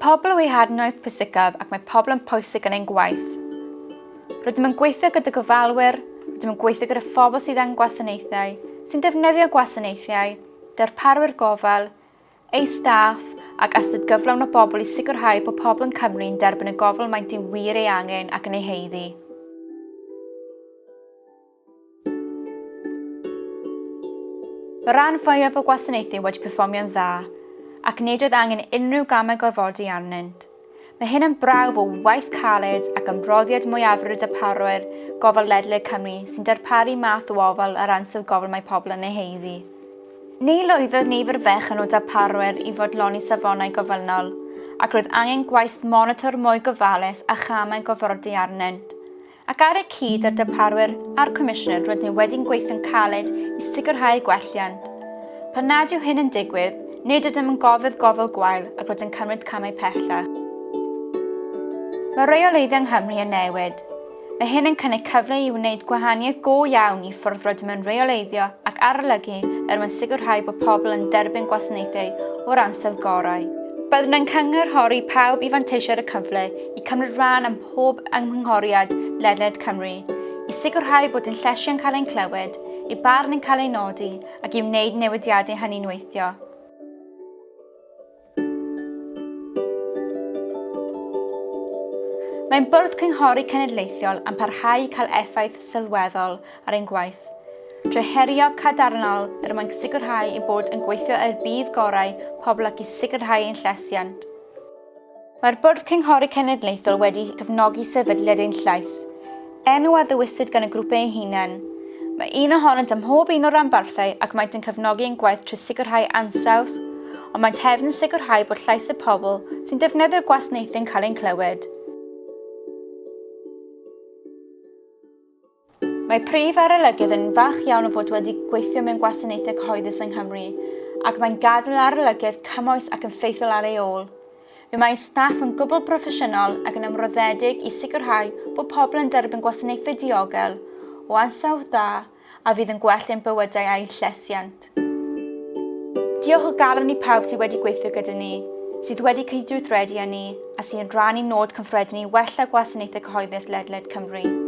Pobl o ei hadnoedd pwysicaf ac mae pobl yn pwysig yn ein gwaith. Rydym yn gweithio gyda gofalwyr, rydym yn gweithio gyda phobl sydd yn gwasanaethau, sy'n defnyddio gwasanaethau, darparwyr gofal, ei staff ac ystod gyflawn o bobl i sicrhau bod pobl yn Cymru yn derbyn y gofal maent i wir ei angen ac yn ei heiddi. Mae rhan fwyaf o gwasanaethau wedi perfformio'n dda, ac nid oedd angen unrhyw gamau gorfodi arnynt. Mae hyn yn brawf o waith caled ac ymroddiad mwyafrif y darparwyr Gofal ledled Cymru sy'n darparu math o ofal ar ansawdd gofal mae pobl yn ei heiddi. Ni lwyddodd nifer fechan o darparwyr i fodloni safonau gofalnol, ac roedd angen gwaith monitor mwy gofalus a chamau gorfodi arnynt. Ac ar y cyd ar darparwyr a'r Comisiynydd roedd ni wedi'n gweithio'n caled i sicrhau gwelliant. Pan nad yw hyn yn digwydd, nid ydym yn gofydd gofal gwael ac roedd yn cymryd camau pellach. Mae reoleiddio yng Nghymru yn newid. Mae hyn yn cynnig cyfle i wneud gwahaniaeth go iawn i ffwrdd rydym yn reoleiddio ac arolygu mwyn sicrhau bod pobl yn derbyn gwasanaethau o'r ansawdd gorau. Byddwn yn cynghorhori pawb i fanteisio'r y cyfle i cymryd rhan ym mhob ymgynghoriad ledled Cymru, i sicrhau bod yn llesiau'n cael ein clywed, i barn yn cael ei nodi ac i wneud newidiadau hynny'n weithio. Mae'n bwrdd cynghori cenedlaethol yn parhau i cael effaith sylweddol ar ein gwaith, drwy herio cadarnol mwyn sicrhau i bod yn gweithio y bydd gorau pobl ac i sicrhau ein llesiant. Mae'r bwrdd cynghori cenedlaethol wedi cefnogi sefydliad ein llais, enw a ddewisid gan y grwpau ei hunain. Mae un ohonynt ym mhob un o'r rhanbarthau ac maent yn cefnogi ein gwaith trwy sicrhau ansawdd, ond maent hefyd yn sicrhau bod llais y pobl sy'n defnyddio'r gwasanaethau'n cael ein clywed. Mae Prif Arolygydd yn fach iawn o fod wedi gweithio mewn gwasanaethau cyhoeddus yng Nghymru ac mae'n gadael arolygiaeth cymwys ac yn ffeithiol ar ei ôl. Fe mae staff yn gwbl proffesiynol ac yn ymroddedig i sicrhau bod pobl yn derbyn gwasanaethau diogel o ansawdd da a fydd yn gwella ein bywydau a'u llesiant. Diolch o galon i pawb sydd wedi gweithio gyda ni, sydd wedi cydweithredu â ni a sy'n rhannu nod cyffredin i wella gwasanaethau cyhoeddus ledled Cymru.